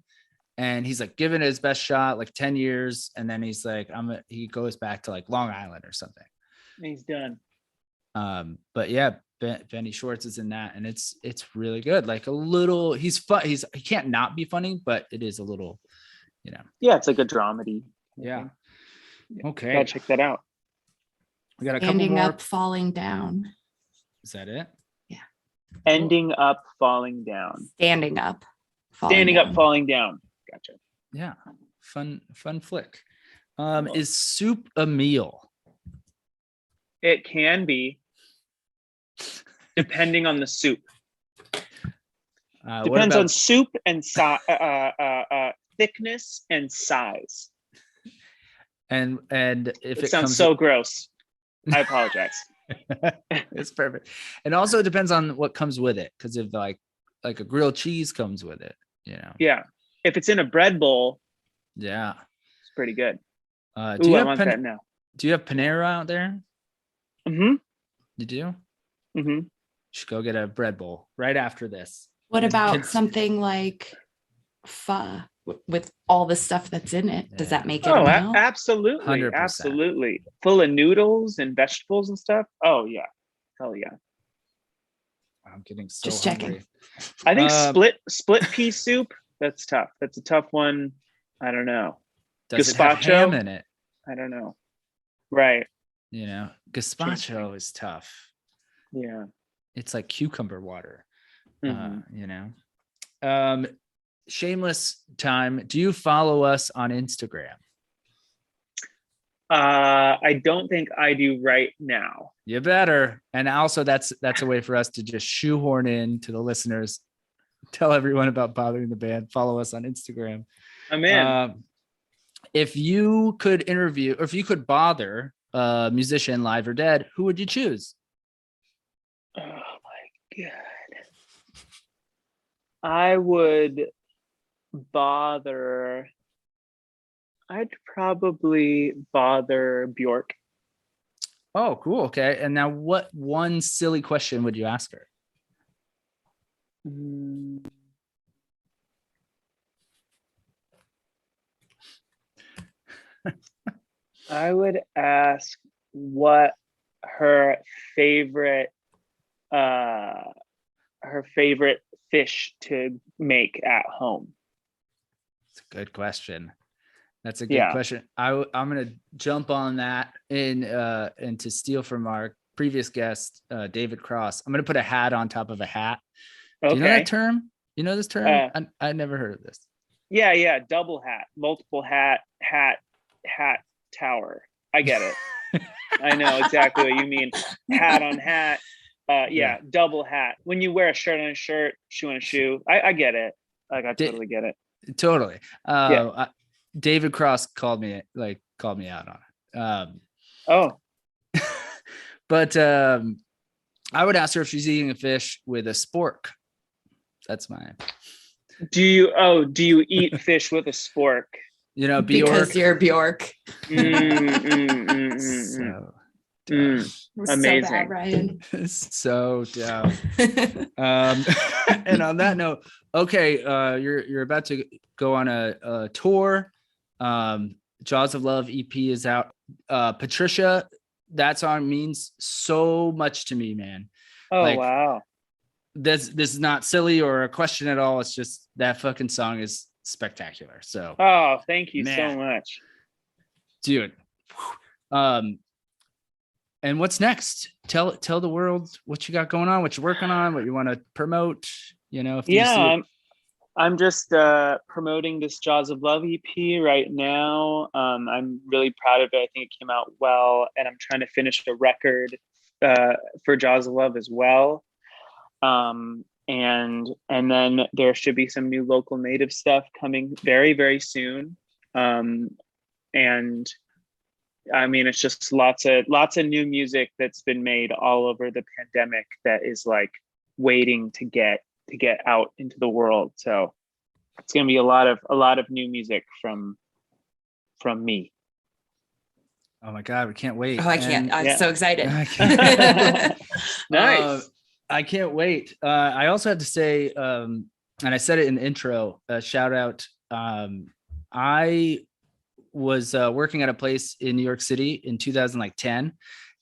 and he's like giving it his best shot, like 10 years. And then he's like, he goes back to like Long Island or something. He's done. But yeah, Benny Schwartz is in that. And it's really good. Like a little, he's fun. He can't not be funny, but it is a little, Yeah, it's like a dramedy. Yeah. Okay. Gotta check that out. We got a couple Standing more. up, falling down. Is that it? Ending up, falling down. Standing up, falling Standing down. up, falling down. Gotcha. Yeah. Fun flick. Is soup a meal? It can be, depending on the soup. Depends on soup and thickness and size. And if it sounds so gross, I apologize. It's perfect. And also it depends on what comes with it, because if like a grilled cheese comes with it, Yeah, if it's in a bread bowl, it's pretty good. I want that now. Do you have Panera out there? Mm-hmm. You do? Mm-hmm. You should go get a bread bowl right after this. What about something like pho with all the stuff that's in it? Does that make it a meal? Absolutely. 100%. Absolutely. Full of noodles and vegetables and stuff. Oh yeah. Hell yeah. I'm getting so Just hungry. Checking. I think split pea soup, that's tough. That's a tough one. I don't know. Does it have ham in it? I don't know. Right. Gazpacho is tough. Yeah. It's like cucumber water. Mm-hmm. Shameless time. Do you follow us on Instagram? I don't think I do right now. You better. And also that's a way for us to just shoehorn in to the listeners. Tell everyone about Bothering the Band. Follow us on Instagram. I'm in. If you could interview, or if you could bother a musician, live or dead, who would you choose? Oh my God. I'd probably bother Bjork. Oh, cool. Okay. And now what one silly question would you ask her? I would ask what her favorite fish to make at home. It's a good question. That's a good question. I'm going to jump on that and to steal from our previous guest, David Cross. I'm going to put a hat on top of a hat. Okay. Do you know that term? You know this term? I never heard of this. Yeah. Double hat, multiple hat tower. I get it. I know exactly what you mean. Hat on hat. Double hat. When you wear a shirt on a shirt, shoe on a shoe. I get it. Like I totally get it. Totally. David Cross called me out on it. But I would ask her if she's eating a fish with a spork. That's mine. Do you eat fish with a spork? Bjork. Because you're Bjork. So amazing, so bad, Ryan. So down. And on that note, okay, you're about to go on a tour. Jaws of Love EP is out. Patricia, that song means so much to me, man. Oh, wow. This is not silly or a question at all. It's just that fucking song is spectacular. So thank you so much, dude. And what's next? Tell the world what you got going on, what you're working on, what you want to promote. I'm just promoting this Jaws of Love EP right now. I'm really proud of it. I think it came out well, and I'm trying to finish a record for Jaws of Love as well. And then there should be some new local native stuff coming very, very soon. And I mean, it's just lots of new music that's been made all over the pandemic that is like waiting to get out into the world. So it's going to be a lot of new music from me. Oh my God, we can't wait. Oh, I can't. I'm so excited. Nice. I can't wait. I also have to say, and I said it in the intro, shout out. I was working at a place in New York City in 2010,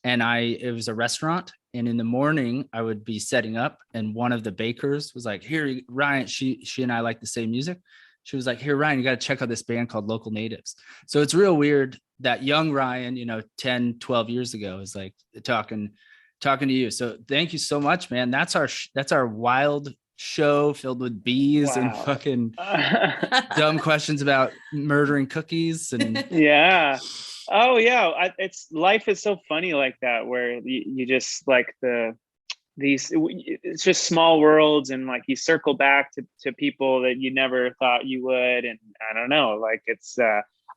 and it was a restaurant. And in the morning, I would be setting up, and one of the bakers was like, "Here, Ryan." She and I like the same music. She was like, "Here, Ryan, you got to check out this band called Local Natives." So it's real weird that young Ryan, 10, 12 years ago is like talking to you. So thank you so much, man. That's our wild show filled with bees and fucking dumb questions about murdering cookies. And yeah. Oh yeah. Life is so funny like that, where you just like it's just small worlds, and like you circle back to people that you never thought you would. And I don't know, like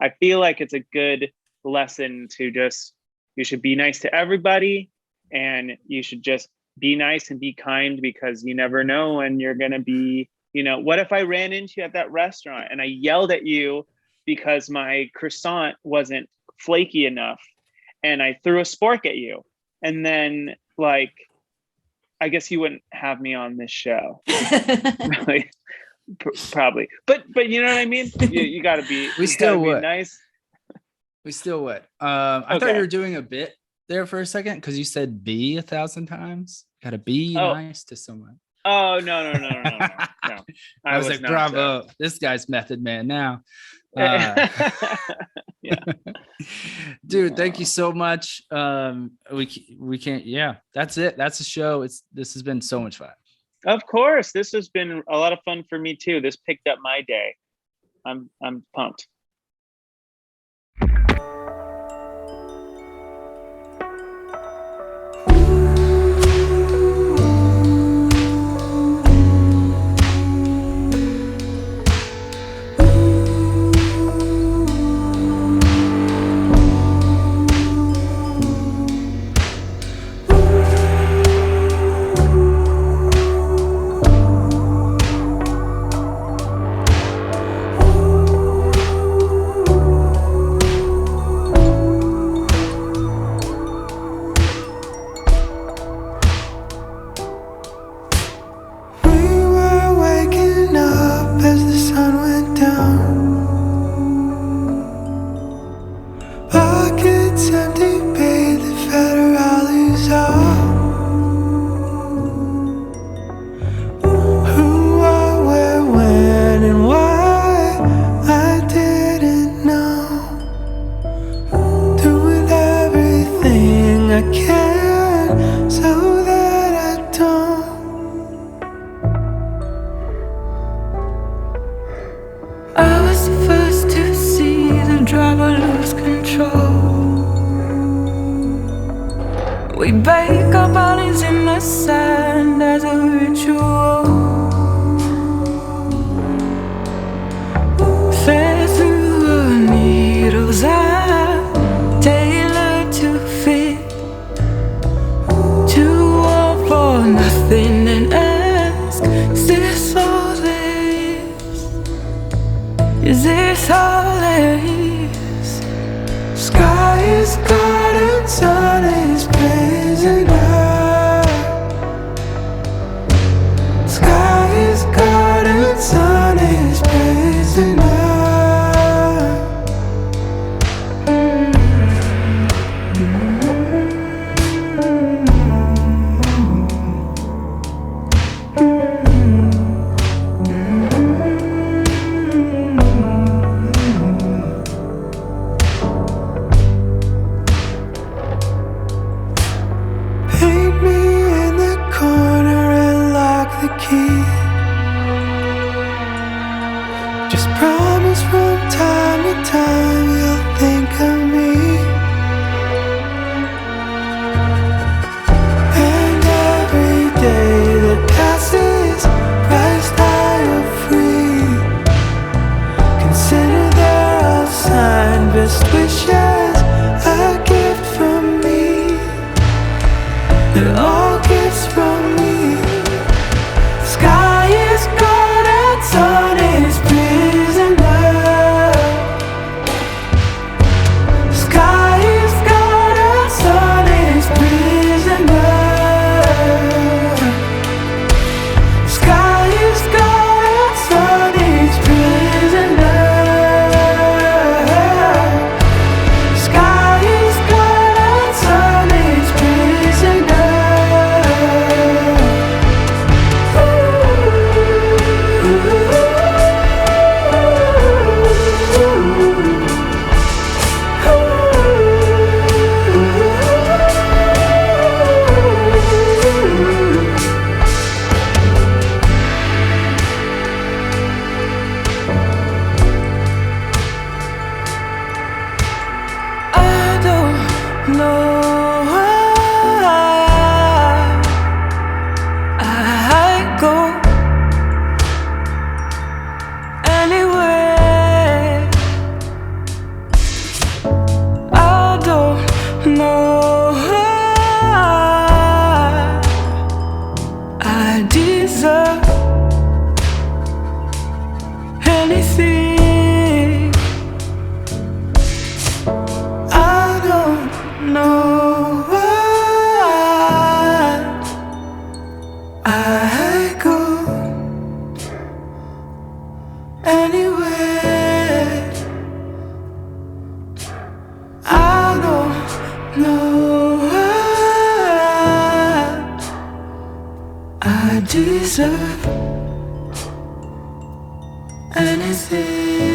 I feel like it's a good lesson to you should be nice to everybody, and you should just be nice and be kind, because you never know when you're going to be, what if I ran into you at that restaurant and I yelled at you because my croissant wasn't flaky enough and I threw a spork at you, and then like, I guess you wouldn't have me on this show. Really? Probably. But you know what I mean? You got to be, we still would. Be nice. We still would. I thought you were doing a bit there for a second, because you said be 1,000 times. Got to be nice to someone. Oh, no. I was like, bravo. This guy's method man now. Yeah. Dude, thank you so much. We can't. Yeah, that's it. That's the show. This has been so much fun. Of course, this has been a lot of fun for me too. This picked up my day. I'm pumped. We bake our bodies in the sand as a ritual. Fed through the needles I tailored to fit. To all for nothing and ask, is this all there is? Is this all there is? Sky is God and sun is praising her. Sky is God and sun is praising her. I deserve anything.